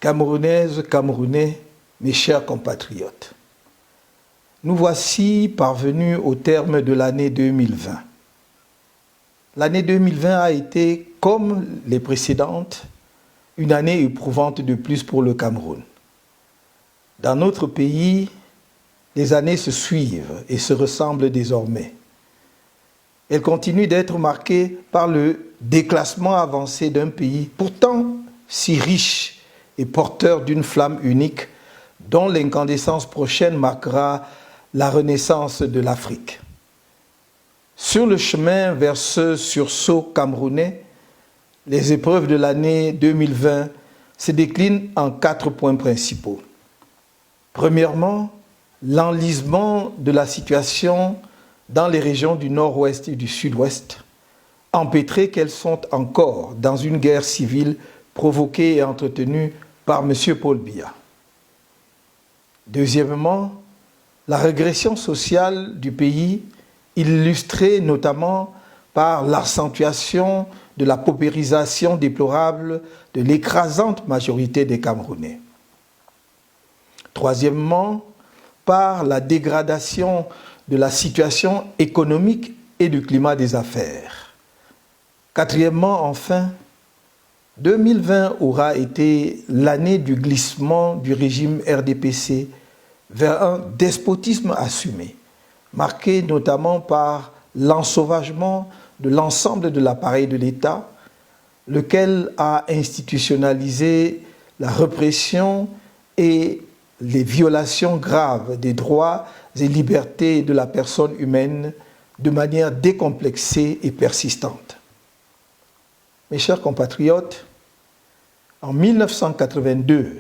Camerounaises, Camerounais, mes chers compatriotes, nous voici parvenus au terme de l'année 2020. L'année 2020 a été, comme les précédentes, une année éprouvante de plus pour le Cameroun. Dans notre pays, les années se suivent et se ressemblent désormais. Elles continuent d'être marquées par le déclassement avancé d'un pays pourtant si riche et porteur d'une flamme unique dont l'incandescence prochaine marquera la renaissance de l'Afrique. Sur le chemin vers ce sursaut camerounais, les épreuves de l'année 2020 se déclinent en 4 points principaux. Premièrement, l'enlisement de la situation dans les régions du nord-ouest et du sud-ouest, empêtrées qu'elles sont encore dans une guerre civile provoquée et entretenue par M. Paul Biya. Deuxièmement, la régression sociale du pays, illustrée notamment par l'accentuation de la paupérisation déplorable de l'écrasante majorité des Camerounais. Troisièmement, par la dégradation de la situation économique et du climat des affaires. Quatrièmement, enfin, 2020 aura été l'année du glissement du régime RDPC vers un despotisme assumé, marqué notamment par l'ensauvagement de l'ensemble de l'appareil de l'État, lequel a institutionnalisé la répression et les violations graves des droits et libertés de la personne humaine de manière décomplexée et persistante. Mes chers compatriotes, en 1982,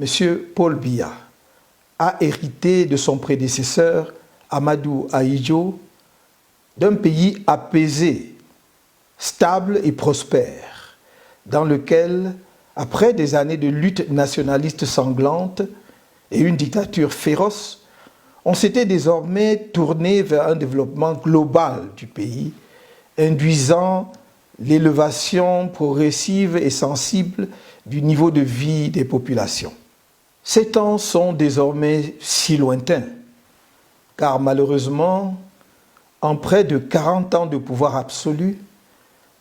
M. Paul Biya a hérité de son prédécesseur Amadou Ahidjo d'un pays apaisé, stable et prospère, dans lequel, après des années de lutte nationaliste sanglante et une dictature féroce, on s'était désormais tourné vers un développement global du pays, induisant l'élévation progressive et sensible du niveau de vie des populations. Ces temps sont désormais si lointains, car malheureusement, en près de 40 ans de pouvoir absolu,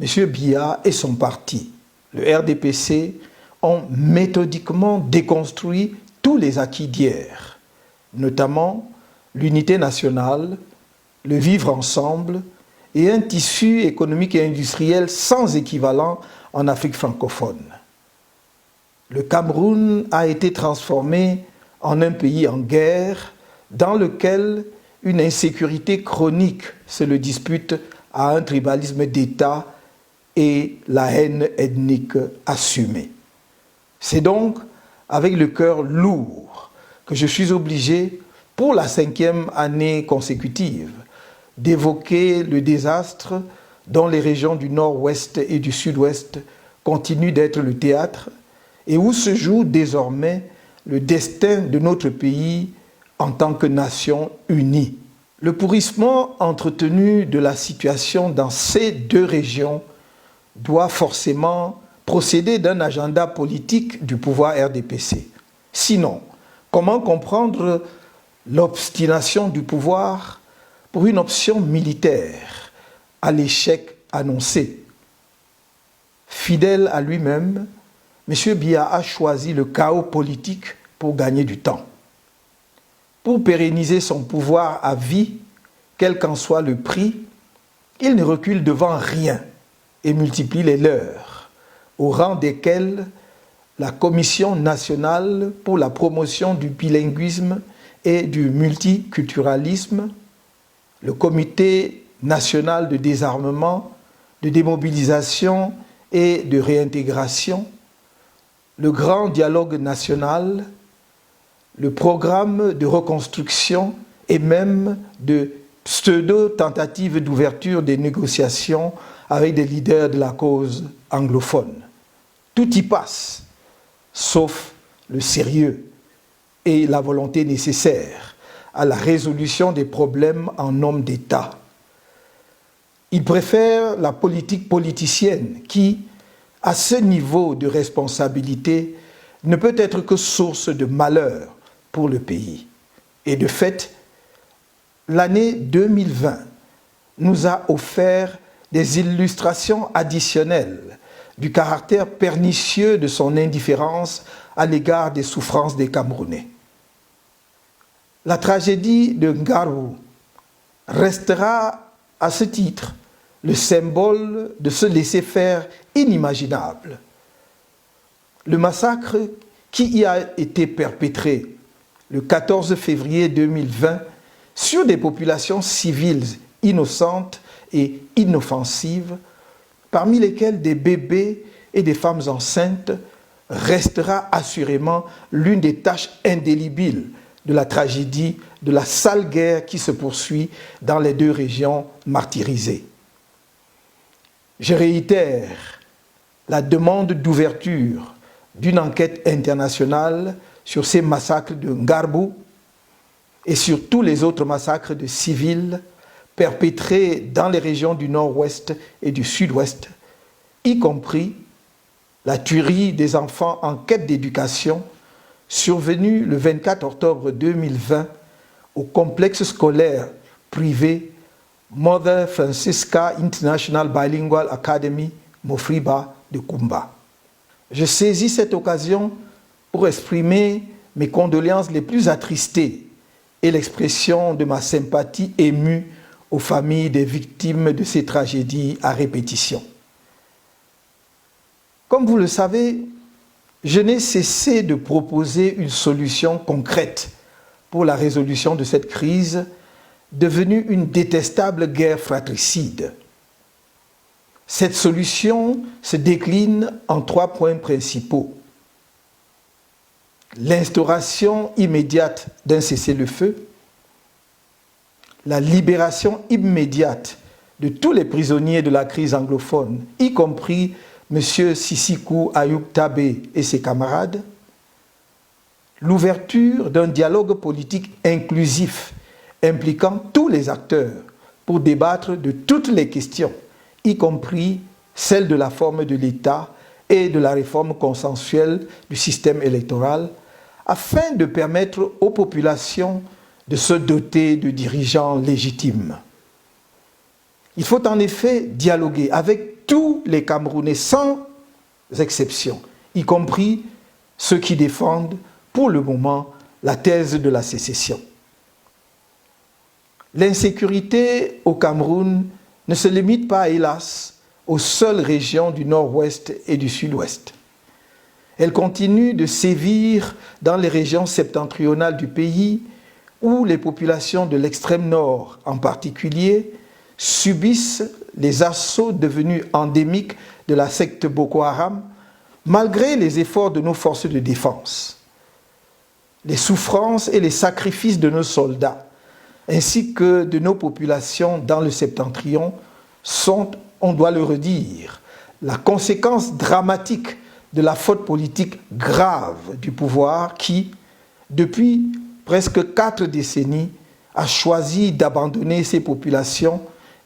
M. Biya et son parti, le RDPC, ont méthodiquement déconstruit tous les acquis d'hier, notamment l'unité nationale, le vivre ensemble et un tissu économique et industriel sans équivalent en Afrique francophone. Le Cameroun a été transformé en un pays en guerre dans lequel une insécurité chronique se le dispute à un tribalisme d'État et la haine ethnique assumée. C'est donc avec le cœur lourd que je suis obligé, pour la 5e année consécutive, d'évoquer le désastre dont les régions du nord-ouest et du sud-ouest continuent d'être le théâtre et où se joue désormais le destin de notre pays en tant que nation unie. Le pourrissement entretenu de la situation dans ces 2 régions doit forcément procéder d'un agenda politique du pouvoir RDPC. Sinon, comment comprendre l'obstination du pouvoir pour une option militaire à l'échec annoncé? Fidèle à lui-même, M. Biya a choisi le chaos politique pour gagner du temps. Pour pérenniser son pouvoir à vie, quel qu'en soit le prix, il ne recule devant rien et multiplie les leurs, au rang desquels la Commission nationale pour la promotion du bilinguisme et du multiculturalisme, le Comité national de désarmement, de démobilisation et de réintégration, le Grand Dialogue national, le programme de reconstruction et même de pseudo-tentatives d'ouverture des négociations avec des leaders de la cause anglophone. Tout y passe, sauf le sérieux et la volonté nécessaire à la résolution des problèmes en homme d'État. Il préfère la politique politicienne qui, à ce niveau de responsabilité, ne peut être que source de malheur pour le pays. Et de fait, l'année 2020 nous a offert des illustrations additionnelles du caractère pernicieux de son indifférence à l'égard des souffrances des Camerounais. La tragédie de Ngarou restera à ce titre le symbole de ce laisser-faire inimaginable. Le massacre qui y a été perpétré le 14 février 2020 sur des populations civiles innocentes et inoffensives, parmi lesquelles des bébés et des femmes enceintes, restera assurément l'une des tâches indélébiles de la tragédie de la sale guerre qui se poursuit dans les deux régions martyrisées. Je réitère la demande d'ouverture d'une enquête internationale sur ces massacres de Ngarou et sur tous les autres massacres de civils perpétrés dans les régions du nord-ouest et du sud-ouest, y compris la tuerie des enfants en quête d'éducation survenue le 24 octobre 2020 au complexe scolaire privé Mother Francisca International Bilingual Academy, Mofriba de Kumba. Je saisis cette occasion pour exprimer mes condoléances les plus attristées et l'expression de ma sympathie émue aux familles des victimes de ces tragédies à répétition. Comme vous le savez, je n'ai cessé de proposer une solution concrète pour la résolution de cette crise devenue une détestable guerre fratricide. Cette solution se décline en 3 points principaux. L'instauration immédiate d'un cessez-le-feu, la libération immédiate de tous les prisonniers de la crise anglophone, y compris M. Sisikou Ayoub Tabé et ses camarades, l'ouverture d'un dialogue politique inclusif impliquant tous les acteurs pour débattre de toutes les questions, y compris celle de la forme de l'État et de la réforme consensuelle du système électoral, afin de permettre aux populations de se doter de dirigeants légitimes. Il faut en effet dialoguer avec tous les Camerounais sans exception, y compris ceux qui défendent pour le moment la thèse de la sécession. L'insécurité au Cameroun ne se limite pas, hélas, aux seules régions du nord-ouest et du sud-ouest. Elle continue de sévir dans les régions septentrionales du pays où les populations de l'extrême nord en particulier subissent les assauts devenus endémiques de la secte Boko Haram malgré les efforts de nos forces de défense. Les souffrances et les sacrifices de nos soldats ainsi que de nos populations dans le septentrion sont, on doit le redire, la conséquence dramatique de la faute politique grave du pouvoir qui, depuis presque 4 décennies, a choisi d'abandonner ces populations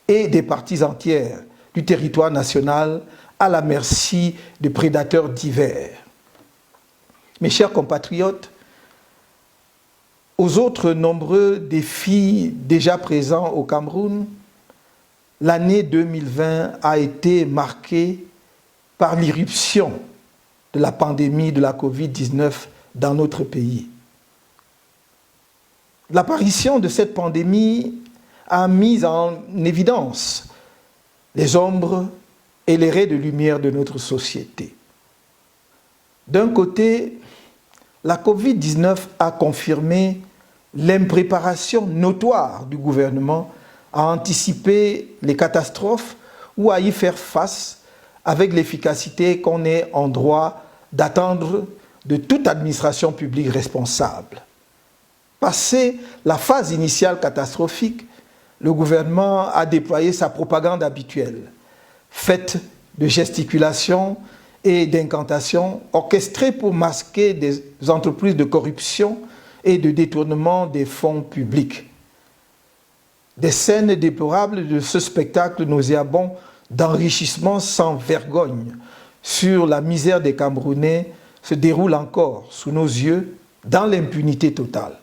et des parties entières du territoire national à la merci de prédateurs divers. Mes chers compatriotes, aux autres nombreux défis déjà présents au Cameroun, l'année 2020 a été marquée par l'irruption de la pandémie de la Covid-19 dans notre pays. L'apparition de cette pandémie a mis en évidence les ombres et les raies de lumière de notre société. D'un côté, la Covid-19 a confirmé l'impréparation notoire du gouvernement à anticiper les catastrophes ou à y faire face avec l'efficacité qu'on est en droit d'attendre de toute administration publique responsable. Passé la phase initiale catastrophique, le gouvernement a déployé sa propagande habituelle, faite de gesticulations et d'incantations orchestrées pour masquer des entreprises de corruption et de détournement des fonds publics. Des scènes déplorables de ce spectacle nauséabond d'enrichissement sans vergogne sur la misère des Camerounais se déroule encore sous nos yeux dans l'impunité totale.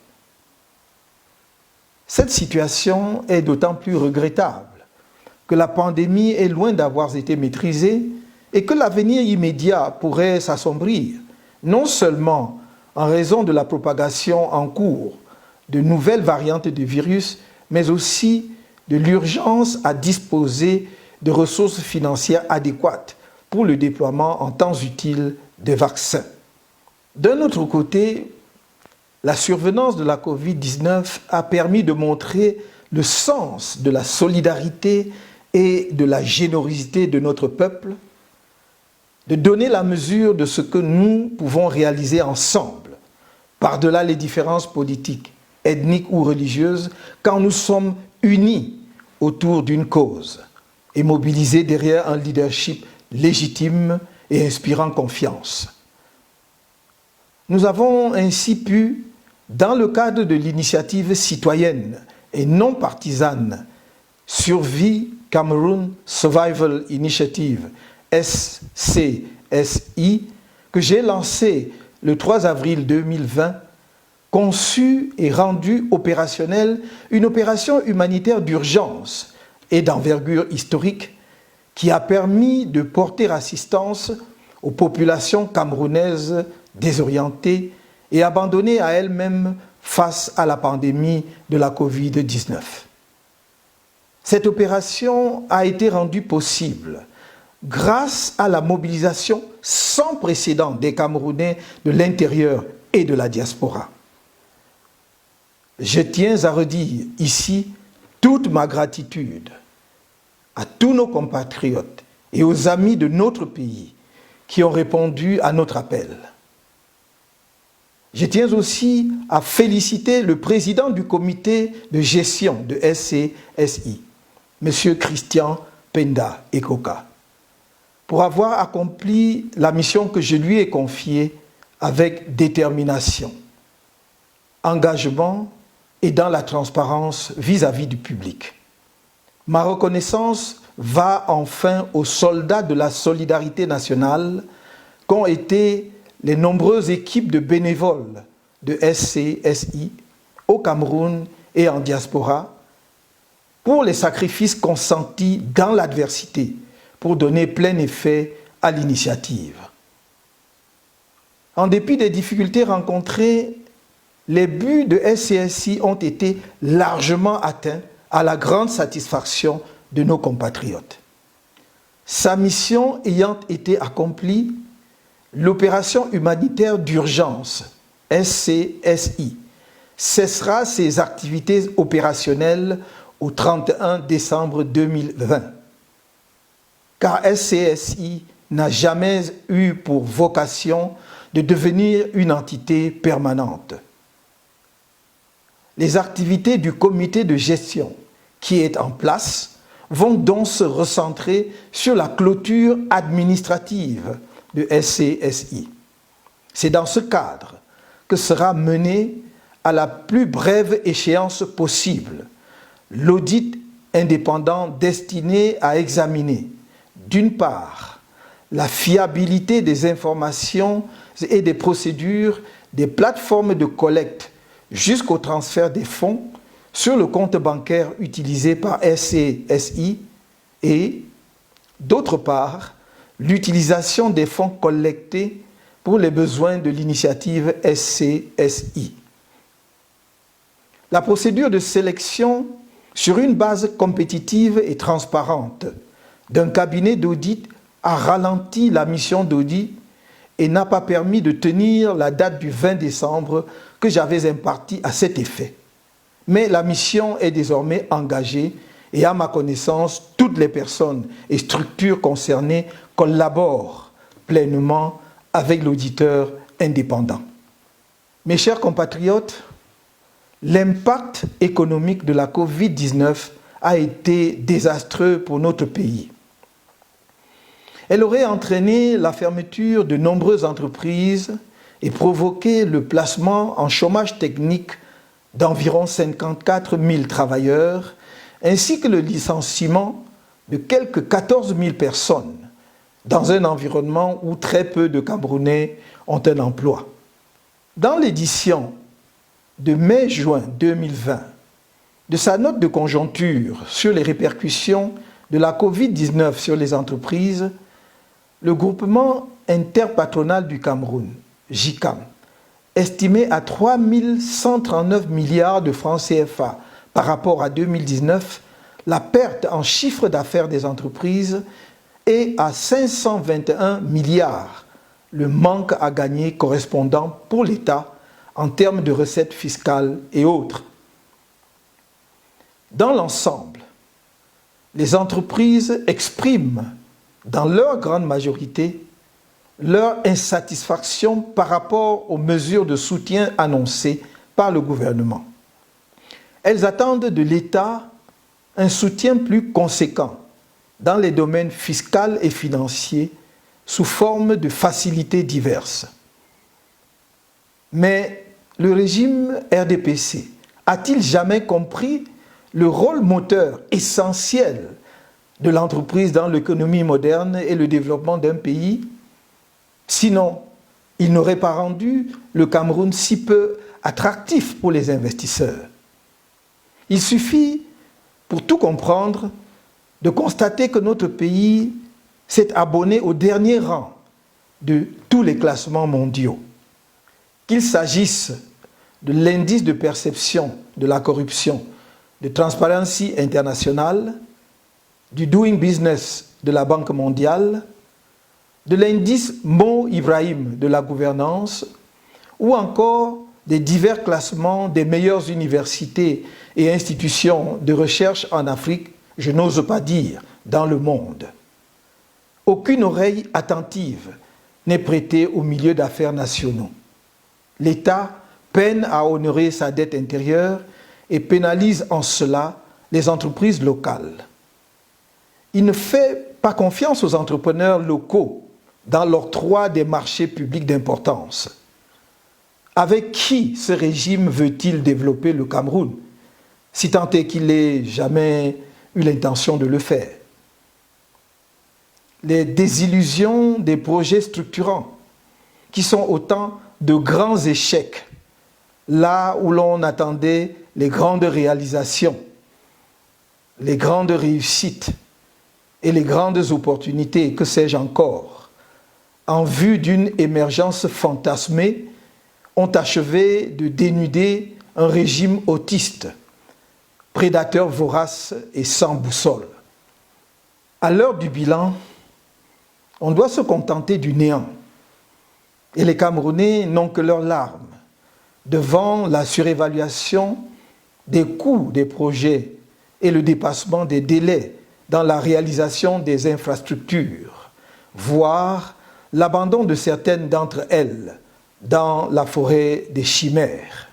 Cette situation est d'autant plus regrettable que la pandémie est loin d'avoir été maîtrisée et que l'avenir immédiat pourrait s'assombrir, non seulement en raison de la propagation en cours de nouvelles variantes du virus, mais aussi de l'urgence à disposer de ressources financières adéquates pour le déploiement en temps utile des vaccins. D'un autre côté, la survenance de la COVID-19 a permis de montrer le sens de la solidarité et de la générosité de notre peuple, de donner la mesure de ce que nous pouvons réaliser ensemble, par-delà les différences politiques, ethniques ou religieuses, quand nous sommes unis autour d'une cause et mobilisés derrière un leadership légitime et inspirant confiance. Nous avons ainsi pu, dans le cadre de l'initiative citoyenne et non partisane Survie Cameroon Survival Initiative, SCSI, que j'ai lancée le 3 avril 2020, conçu et rendu opérationnelle une opération humanitaire d'urgence et d'envergure historique qui a permis de porter assistance aux populations camerounaises désorientées et abandonnées à elles-mêmes face à la pandémie de la COVID-19. Cette opération a été rendue possible grâce à la mobilisation sans précédent des Camerounais de l'intérieur et de la diaspora. Je tiens à redire ici toute ma gratitude à tous nos compatriotes et aux amis de notre pays qui ont répondu à notre appel. Je tiens aussi à féliciter le président du comité de gestion de SCSI, M. Christian Penda Ekoka, pour avoir accompli la mission que je lui ai confiée avec détermination, engagement et dans la transparence vis-à-vis du public. Ma reconnaissance va enfin aux soldats de la solidarité nationale qu'ont été les nombreuses équipes de bénévoles de SCSI au Cameroun et en diaspora pour les sacrifices consentis dans l'adversité pour donner plein effet à l'initiative. En dépit des difficultés rencontrées, les buts de SCSI ont été largement atteints à la grande satisfaction de nos compatriotes. Sa mission ayant été accomplie, l'opération humanitaire d'urgence, SCSI, cessera ses activités opérationnelles au 31 décembre 2020. Car SCSI n'a jamais eu pour vocation de devenir une entité permanente. Les activités du comité de gestion qui est en place vont donc se recentrer sur la clôture administrative de SCSI. C'est dans ce cadre que sera mené à la plus brève échéance possible l'audit indépendant destiné à examiner, d'une part, la fiabilité des informations et des procédures des plateformes de collecte jusqu'au transfert des fonds sur le compte bancaire utilisé par SCSI et, d'autre part, l'utilisation des fonds collectés pour les besoins de l'initiative SCSI. La procédure de sélection sur une base compétitive et transparente d'un cabinet d'audit a ralenti la mission d'audit et n'a pas permis de tenir la date du 20 décembre que j'avais impartie à cet effet. Mais la mission est désormais engagée et à ma connaissance, toutes les personnes et structures concernées collaborent pleinement avec l'auditeur indépendant. Mes chers compatriotes, l'impact économique de la COVID-19 a été désastreux pour notre pays. Elle aurait entraîné la fermeture de nombreuses entreprises et provoqué le placement en chômage technique d'environ 54 000 travailleurs, ainsi que le licenciement de quelques 14 000 personnes dans un environnement où très peu de Camerounais ont un emploi. Dans l'édition de mai-juin 2020 de sa note de conjoncture sur les répercussions de la Covid-19 sur les entreprises, le groupement interpatronal du Cameroun, GICAM, estimait à 3 139 milliards de francs CFA par rapport à 2019 la perte en chiffre d'affaires des entreprises et à 521 milliards le manque à gagner correspondant pour l'État en termes de recettes fiscales et autres. Dans l'ensemble, les entreprises expriment, dans leur grande majorité, leur insatisfaction par rapport aux mesures de soutien annoncées par le gouvernement. Elles attendent de l'État un soutien plus conséquent dans les domaines fiscal et financiers sous forme de facilités diverses. Mais le régime RDPC a-t-il jamais compris le rôle moteur essentiel de l'entreprise dans l'économie moderne et le développement d'un pays? Sinon, il n'aurait pas rendu le Cameroun si peu attractif pour les investisseurs. Il suffit, pour tout comprendre, de constater que notre pays s'est abonné au dernier rang de tous les classements mondiaux. Qu'il s'agisse de l'indice de perception de la corruption de Transparency International, du Doing Business de la Banque mondiale, de l'indice Mo Ibrahim de la gouvernance, ou encore des divers classements des meilleures universités et institutions de recherche en Afrique, je n'ose pas dire dans le monde. Aucune oreille attentive n'est prêtée aux milieux d'affaires nationaux. L'État peine à honorer sa dette intérieure et pénalise en cela les entreprises locales. Il ne fait pas confiance aux entrepreneurs locaux dans l'octroi des marchés publics d'importance. Avec qui ce régime veut-il développer le Cameroun, si tant est qu'il n'ait jamais eu l'intention de le faire? Les désillusions des projets structurants, qui sont autant de grands échecs, là où l'on attendait les grandes réalisations, les grandes réussites et les grandes opportunités, que sais-je encore, en vue d'une émergence fantasmée, ont achevé de dénuder un régime autiste, prédateur vorace et sans boussole. À l'heure du bilan, on doit se contenter du néant. Et les Camerounais n'ont que leurs larmes devant la surévaluation des coûts des projets et le dépassement des délais dans la réalisation des infrastructures, voire l'abandon de certaines d'entre elles dans la forêt des chimères.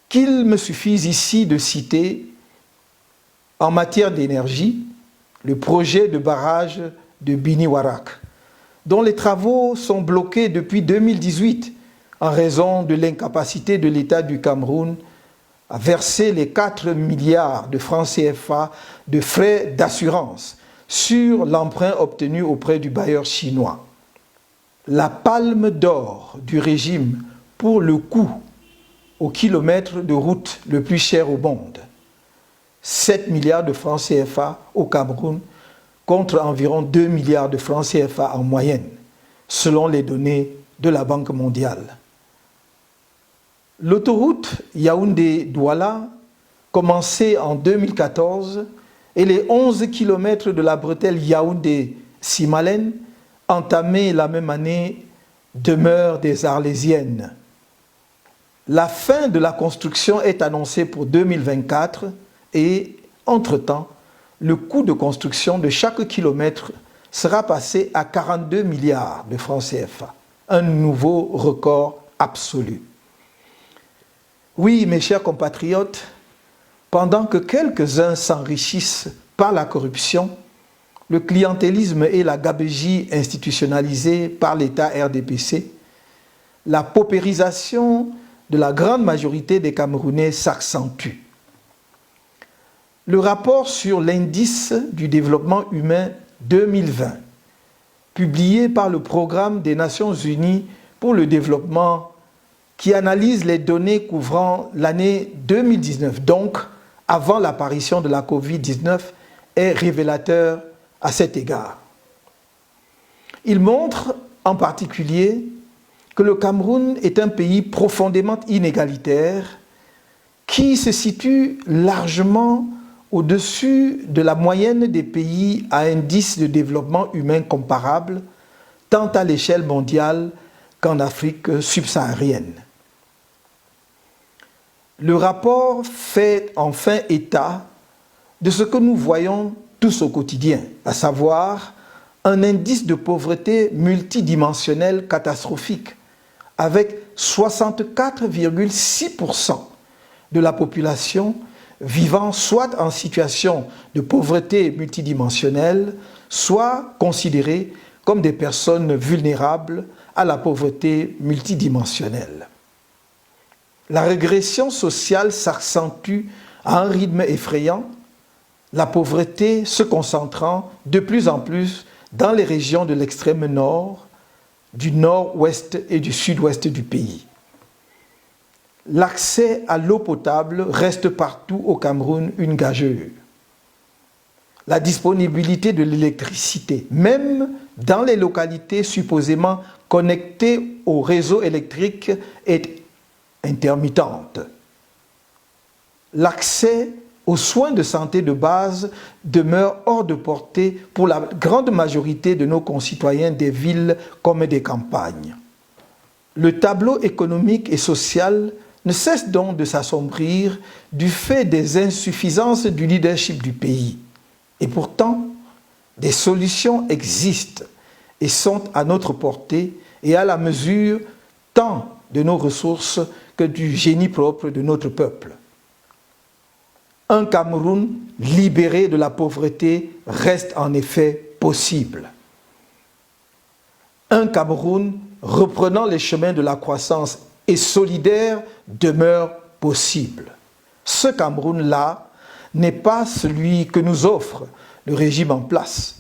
Qu'il me suffise ici de citer, en matière d'énergie, le projet de barrage de Bini-Warak, dont les travaux sont bloqués depuis 2018 en raison de l'incapacité de l'État du Cameroun à verser les 4 milliards de francs CFA de frais d'assurance sur l'emprunt obtenu auprès du bailleur chinois. La palme d'or du régime pour le coût au kilomètre de route le plus cher au monde. 7 milliards de francs CFA au Cameroun contre environ 2 milliards de francs CFA en moyenne, selon les données de la Banque mondiale. L'autoroute Yaoundé-Douala, commencée en 2014, et les 11 km de la bretelle Yaoundé-Simalène, entamée la même année, demeurent des arlésiennes. La fin de la construction est annoncée pour 2024 et, entre-temps, le coût de construction de chaque kilomètre sera passé à 42 milliards de francs CFA, un nouveau record absolu. Oui, mes chers compatriotes, pendant que quelques-uns s'enrichissent par la corruption, le clientélisme et la gabegie institutionnalisée par l'État RDPC, la paupérisation de la grande majorité des Camerounais s'accentue. Le rapport sur l'indice du développement humain 2020 publié par le Programme des Nations Unies pour le développement qui analyse les données couvrant l'année 2019, donc avant l'apparition de la Covid-19, est révélateur à cet égard. Il montre en particulier que le Cameroun est un pays profondément inégalitaire qui se situe largement au-dessus de la moyenne des pays à indice de développement humain comparable, tant à l'échelle mondiale qu'en Afrique subsaharienne. Le rapport fait enfin état de ce que nous voyons tous au quotidien, à savoir un indice de pauvreté multidimensionnel catastrophique, avec 64,6% de la population vivant soit en situation de pauvreté multidimensionnelle, soit considérée comme des personnes vulnérables à la pauvreté multidimensionnelle. La régression sociale s'accentue à un rythme effrayant, la pauvreté se concentrant de plus en plus dans les régions de l'extrême nord, du nord-ouest et du sud-ouest du pays. L'accès à l'eau potable reste partout au Cameroun une gageure. La disponibilité de l'électricité, même dans les localités supposément connectées au réseau électrique, est intermittente. L'accès aux soins de santé de base demeure hors de portée pour la grande majorité de nos concitoyens des villes comme des campagnes. Le tableau économique et social ne cesse donc de s'assombrir du fait des insuffisances du leadership du pays. Et pourtant, des solutions existent et sont à notre portée et à la mesure tant de nos ressources que du génie propre de notre peuple. Un Cameroun libéré de la pauvreté reste en effet possible. Un Cameroun reprenant les chemins de la croissance et solidaire demeure possible. Ce Cameroun-là n'est pas celui que nous offre le régime en place,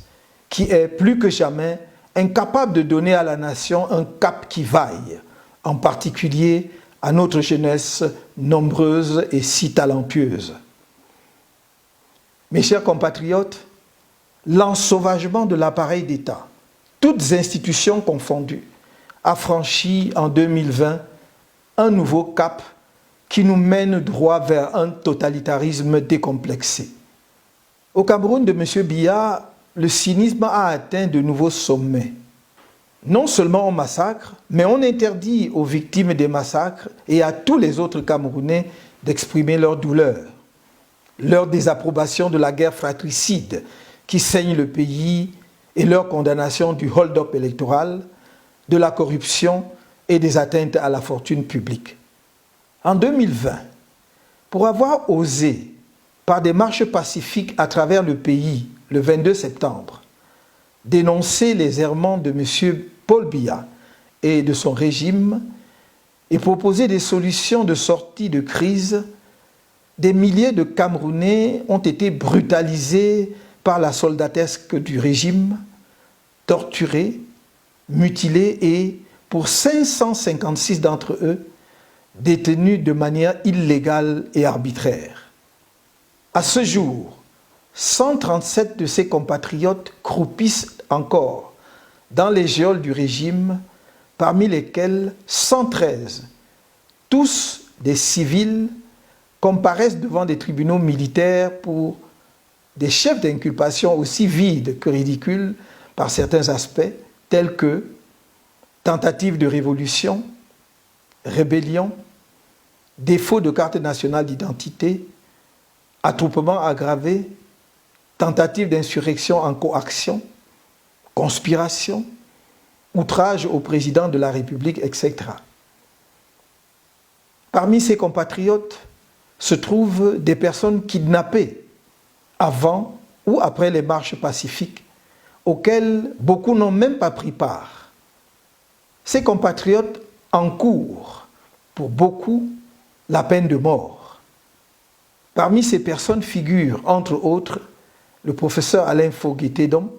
qui est plus que jamais incapable de donner à la nation un cap qui vaille, en particulier à notre jeunesse nombreuse et si talentueuse. Mes chers compatriotes, l'ensauvagement de l'appareil d'État, toutes institutions confondues, a franchi en 2020 un nouveau cap qui nous mène droit vers un totalitarisme décomplexé. Au Cameroun de M. Biya, le cynisme a atteint de nouveaux sommets. Non seulement on massacre, mais on interdit aux victimes des massacres et à tous les autres Camerounais d'exprimer leur douleur, leur désapprobation de la guerre fratricide qui saigne le pays et leur condamnation du hold-up électoral, de la corruption et des atteintes à la fortune publique. En 2020, pour avoir osé, par des marches pacifiques à travers le pays, le 22 septembre, dénoncer les errements de M. Paul Biya et de son régime et proposer des solutions de sortie de crise, des milliers de Camerounais ont été brutalisés par la soldatesque du régime, torturés, mutilés et, pour 556 d'entre eux, détenus de manière illégale et arbitraire. À ce jour, 137 de ses compatriotes croupissent encore dans les geôles du régime, parmi lesquels 113, tous des civils, comparaissent devant des tribunaux militaires pour des chefs d'inculpation aussi vides que ridicules par certains aspects, tels que tentative de révolution, rébellion, défaut de carte nationale d'identité, attroupement aggravé, tentative d'insurrection en coaction, conspiration, outrage au président de la République, etc. Parmi ses compatriotes se trouvent des personnes kidnappées avant ou après les marches pacifiques, auxquelles beaucoup n'ont même pas pris part. Ces compatriotes encourent, pour beaucoup, la peine de mort. Parmi ces personnes figurent, entre autres, le professeur Alain Foguetédon,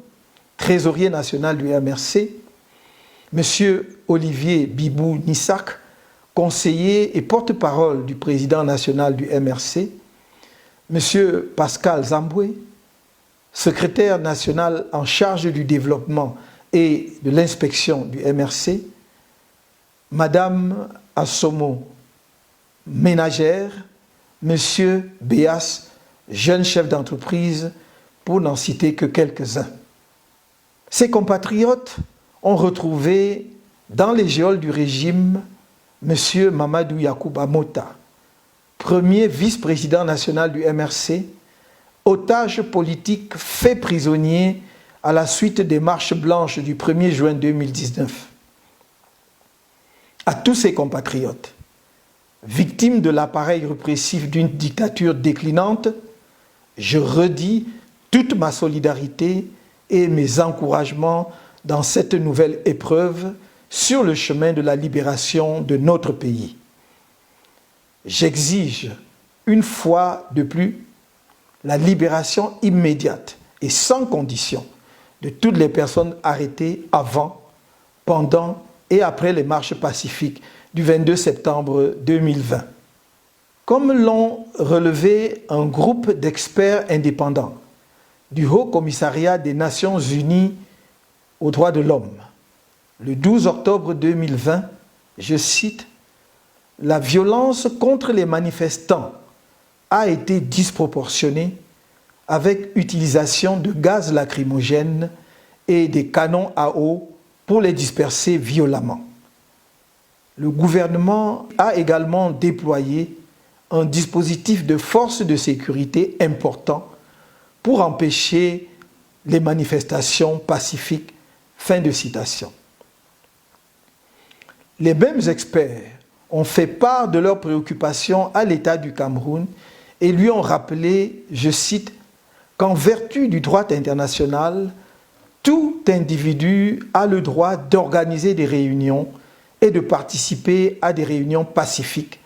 trésorier national du MRC, M. Olivier Bibou Nissak, conseiller et porte-parole du président national du MRC, M. Pascal Zamboué, secrétaire national en charge du développement et de l'inspection du MRC, Madame Assomo, ménagère, M. Béas, jeune chef d'entreprise, pour n'en citer que quelques-uns. Ses compatriotes ont retrouvé dans les geôles du régime M. Mamadou Yacouba Mota, premier vice-président national du MRC, otage politique fait prisonnier à la suite des marches blanches du 1er juin 2019. À tous ses compatriotes, victimes de l'appareil répressif d'une dictature déclinante, je redis toute ma solidarité et mes encouragements dans cette nouvelle épreuve sur le chemin de la libération de notre pays. J'exige une fois de plus la libération immédiate et sans condition de toutes les personnes arrêtées avant, pendant et après les marches pacifiques du 22 septembre 2020. Comme l'ont relevé un groupe d'experts indépendants du Haut Commissariat des Nations Unies aux droits de l'homme, le 12 octobre 2020, je cite, « La violence contre les manifestants a été disproportionnée avec utilisation de gaz lacrymogènes et des canons à eau pour les disperser violemment. Le gouvernement a également déployé un dispositif de force de sécurité important pour empêcher les manifestations pacifiques. » Fin de citation. Les mêmes experts ont fait part de leurs préoccupations à l'État du Cameroun et lui ont rappelé, je cite, qu'en vertu du droit international, tout individu a le droit d'organiser des réunions et de participer à des réunions pacifiques,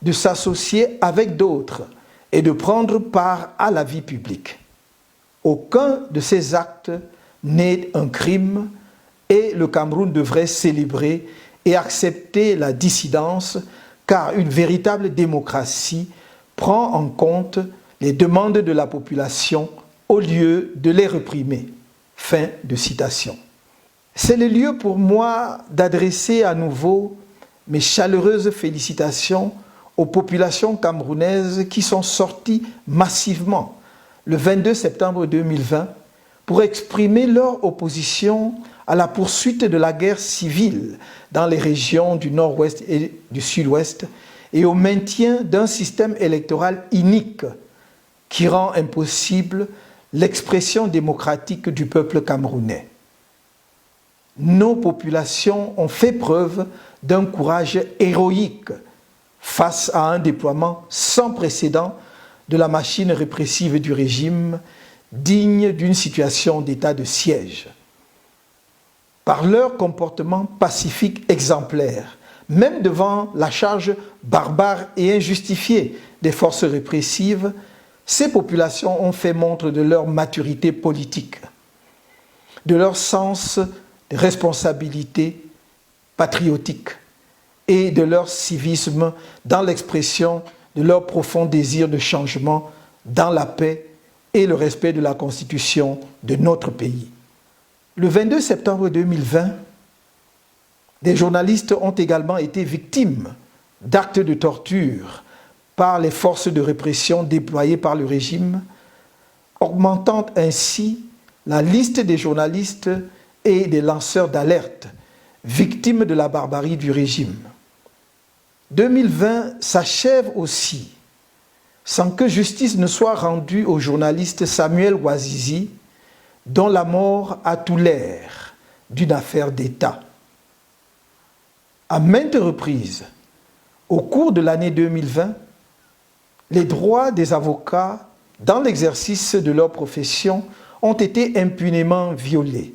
de s'associer avec d'autres et de prendre part à la vie publique. Aucun de ces actes n'est un crime et le Cameroun devrait célébrer et accepter la dissidence car une véritable démocratie prend en compte les demandes de la population au lieu de les réprimer. Fin de citation. C'est le lieu pour moi d'adresser à nouveau mes chaleureuses félicitations aux populations camerounaises qui sont sorties massivement le 22 septembre 2020 pour exprimer leur opposition à la poursuite de la guerre civile dans les régions du nord-ouest et du sud-ouest et au maintien d'un système électoral inique qui rend impossible l'expression démocratique du peuple camerounais. Nos populations ont fait preuve d'un courage héroïque face à un déploiement sans précédent de la machine répressive du régime, digne d'une situation d'état de siège. Par leur comportement pacifique exemplaire, même devant la charge barbare et injustifiée des forces répressives, ces populations ont fait montre de leur maturité politique, de leur sens de responsabilité patriotique et de leur civisme dans l'expression de leur profond désir de changement dans la paix et le respect de la Constitution de notre pays. Le 22 septembre 2020, des journalistes ont également été victimes d'actes de torture par les forces de répression déployées par le régime, augmentant ainsi la liste des journalistes et des lanceurs d'alerte victimes de la barbarie du régime. 2020 s'achève aussi sans que justice ne soit rendue au journaliste Samuel Ouazizi, dont la mort a tout l'air d'une affaire d'État. À maintes reprises, au cours de l'année 2020, les droits des avocats dans l'exercice de leur profession ont été impunément violés.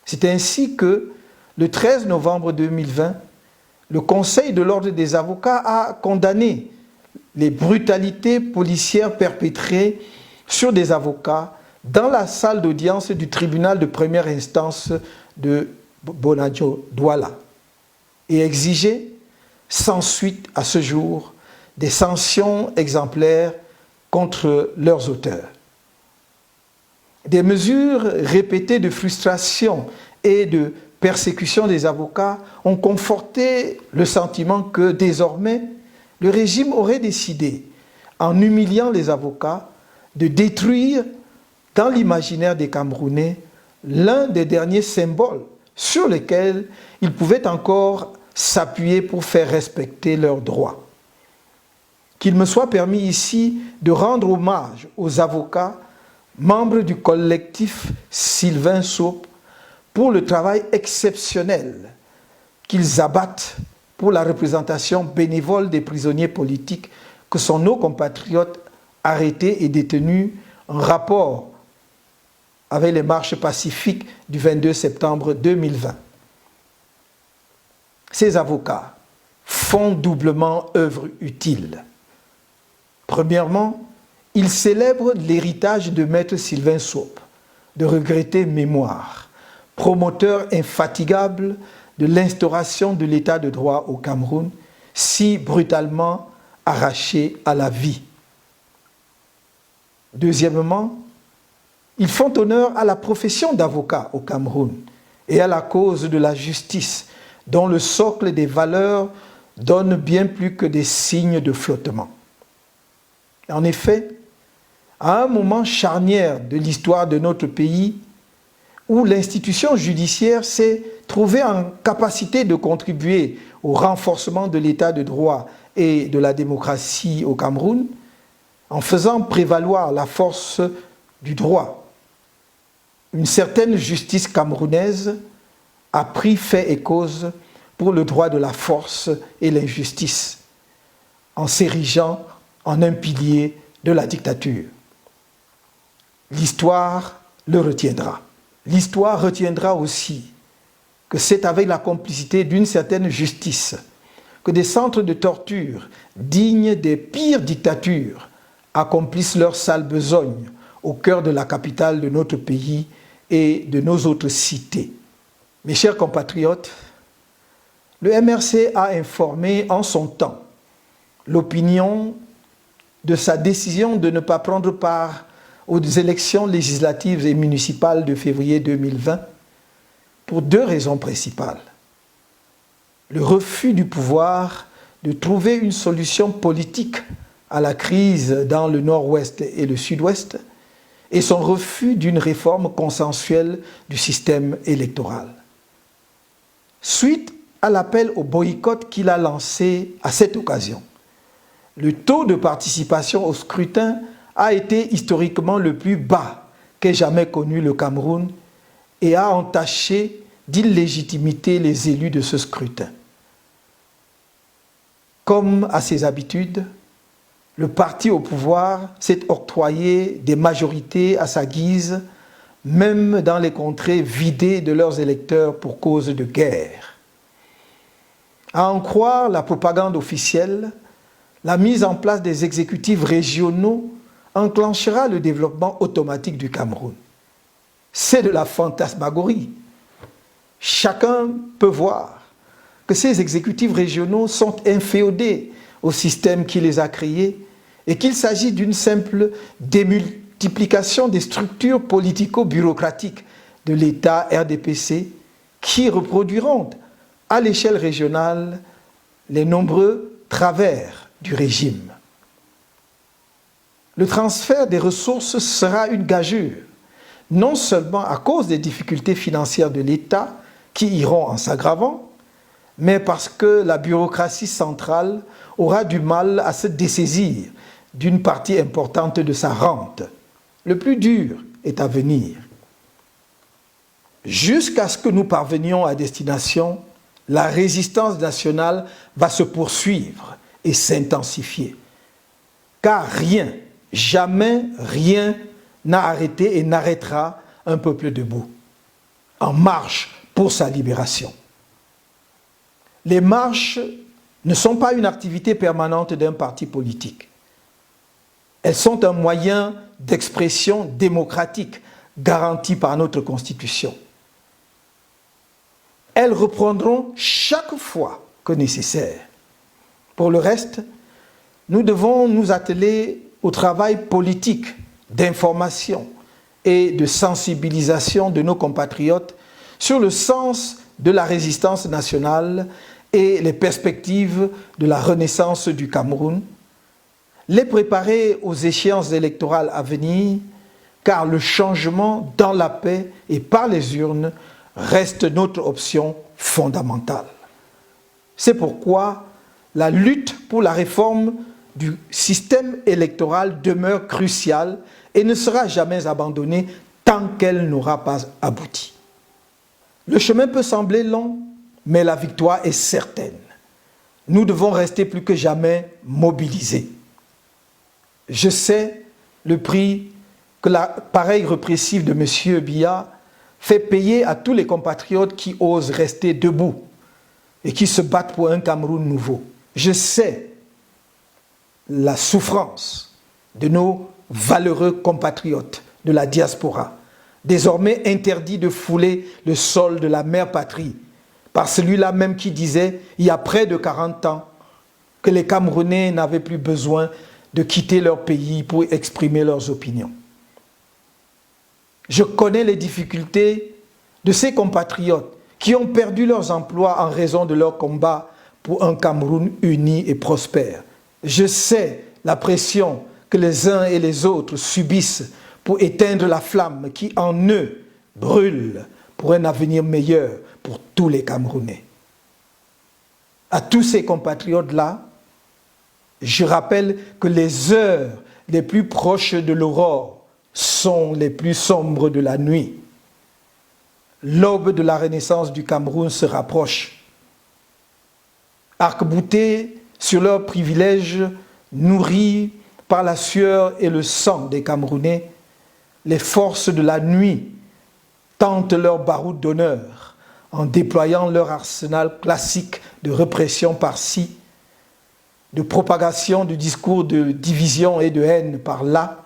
C'est ainsi que, le 13 novembre 2020, le Conseil de l'Ordre des avocats a condamné les brutalités policières perpétrées sur des avocats dans la salle d'audience du tribunal de première instance de Bonadio Douala et exiger, sans suite à ce jour, des sanctions exemplaires contre leurs auteurs. Des mesures répétées de frustration et de persécution des avocats ont conforté le sentiment que désormais, le régime aurait décidé, en humiliant les avocats, de détruire dans l'imaginaire des Camerounais l'un des derniers symboles sur lesquels ils pouvaient encore s'appuyer pour faire respecter leurs droits. Qu'il me soit permis ici de rendre hommage aux avocats, membres du collectif Sylvain Saupe, pour le travail exceptionnel qu'ils abattent pour la représentation bénévole des prisonniers politiques que sont nos compatriotes arrêtés et détenus en rapport avec les marches pacifiques du 22 septembre 2020. Ces avocats font doublement œuvre utile. Premièrement, ils célèbrent l'héritage de Maître Sylvain Saupe, de regrettée mémoire, promoteur infatigable de l'instauration de l'état de droit au Cameroun, si brutalement arraché à la vie. Deuxièmement, ils font honneur à la profession d'avocat au Cameroun et à la cause de la justice, dont le socle des valeurs donne bien plus que des signes de flottement. En effet, à un moment charnière de l'histoire de notre pays, où l'institution judiciaire s'est trouvée en capacité de contribuer au renforcement de l'état de droit et de la démocratie au Cameroun, en faisant prévaloir la force du droit, une certaine justice camerounaise a pris fait et cause pour le droit de la force et l'injustice, en s'érigeant en un pilier de la dictature. L'histoire le retiendra. L'histoire retiendra aussi que c'est avec la complicité d'une certaine justice que des centres de torture dignes des pires dictatures accomplissent leur sale besogne au cœur de la capitale de notre pays et de nos autres cités. Mes chers compatriotes, le MRC a informé en son temps l'opinion de sa décision de ne pas prendre part aux élections législatives et municipales de février 2020 pour deux raisons principales. Le refus du pouvoir de trouver une solution politique à la crise dans le nord-ouest et le sud-ouest et son refus d'une réforme consensuelle du système électoral. Suite à l'appel au boycott qu'il a lancé à cette occasion, le taux de participation au scrutin a été historiquement le plus bas qu'ait jamais connu le Cameroun et a entaché d'illégitimité les élus de ce scrutin. Comme à ses habitudes, le parti au pouvoir s'est octroyé des majorités à sa guise, même dans les contrées vidées de leurs électeurs pour cause de guerre. À en croire la propagande officielle, la mise en place des exécutifs régionaux enclenchera le développement automatique du Cameroun. C'est de la fantasmagorie. Chacun peut voir que ces exécutifs régionaux sont inféodés au système qui les a créés et qu'il s'agit d'une simple démultiplication des structures politico-bureaucratiques de l'État RDPC qui reproduiront à l'échelle régionale les nombreux travers du régime. Le transfert des ressources sera une gageure, non seulement à cause des difficultés financières de l'État qui iront en s'aggravant, mais parce que la bureaucratie centrale aura du mal à se dessaisir d'une partie importante de sa rente. Le plus dur est à venir. Jusqu'à ce que nous parvenions à destination, la résistance nationale va se poursuivre et s'intensifier. Car rien, jamais rien n'a arrêté et n'arrêtera un peuple debout, en marche pour sa libération. Les marches ne sont pas une activité permanente d'un parti politique. Elles sont un moyen d'expression démocratique garanti par notre Constitution. Elles reprendront chaque fois que nécessaire. Pour le reste, nous devons nous atteler au travail politique d'information et de sensibilisation de nos compatriotes sur le sens de la résistance nationale et les perspectives de la renaissance du Cameroun, les préparer aux échéances électorales à venir, car le changement dans la paix et par les urnes reste notre option fondamentale. C'est pourquoi la lutte pour la réforme du système électoral demeure cruciale et ne sera jamais abandonnée tant qu'elle n'aura pas abouti. Le chemin peut sembler long, mais la victoire est certaine. Nous devons rester plus que jamais mobilisés. Je sais le prix que l'appareil répressif de M. Biya fait payer à tous les compatriotes qui osent rester debout et qui se battent pour un Cameroun nouveau. Je sais la souffrance de nos valeureux compatriotes de la diaspora, désormais interdits de fouler le sol de la mère patrie, par celui-là même qui disait, il y a près de 40 ans, que les Camerounais n'avaient plus besoin de quitter leur pays pour exprimer leurs opinions. Je connais les difficultés de ces compatriotes qui ont perdu leurs emplois en raison de leur combat pour un Cameroun uni et prospère. Je sais la pression que les uns et les autres subissent pour éteindre la flamme qui en eux brûle pour un avenir meilleur pour tous les Camerounais. À tous ces compatriotes-là, je rappelle que les heures les plus proches de l'aurore sont les plus sombres de la nuit. L'aube de la renaissance du Cameroun se rapproche. Arc-boutés sur leurs privilèges, nourris par la sueur et le sang des Camerounais, les forces de la nuit tentent leur baroud d'honneur en déployant leur arsenal classique de répression par-ci, de propagation du discours de division et de haine par-là,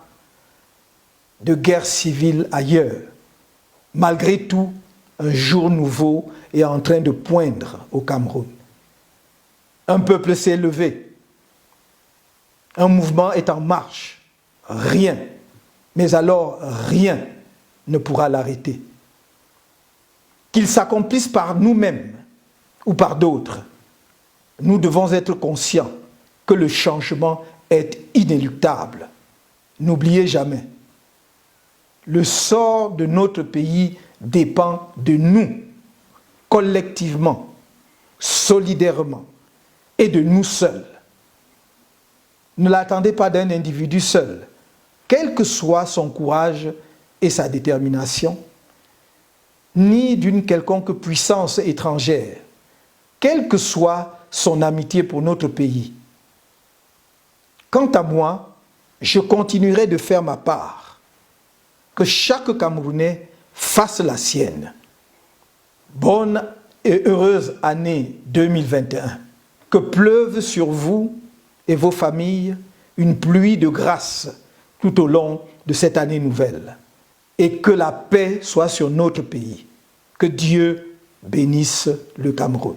de guerre civile ailleurs. Malgré tout, un jour nouveau est en train de poindre au Cameroun. Un peuple s'est levé. Un mouvement est en marche. Rien, mais alors rien ne pourra l'arrêter. Qu'il s'accomplisse par nous-mêmes ou par d'autres, nous devons être conscients que le changement est inéluctable. N'oubliez jamais, le sort de notre pays dépend de nous, collectivement, solidairement, et de nous seuls. Ne l'attendez pas d'un individu seul, quel que soit son courage et sa détermination, ni d'une quelconque puissance étrangère, quelle que soit son amitié pour notre pays. Quant à moi, je continuerai de faire ma part, que chaque Camerounais fasse la sienne. Bonne et heureuse année 2021. Que pleuve sur vous et vos familles une pluie de grâce tout au long de cette année nouvelle. Et que la paix soit sur notre pays. Que Dieu bénisse le Cameroun.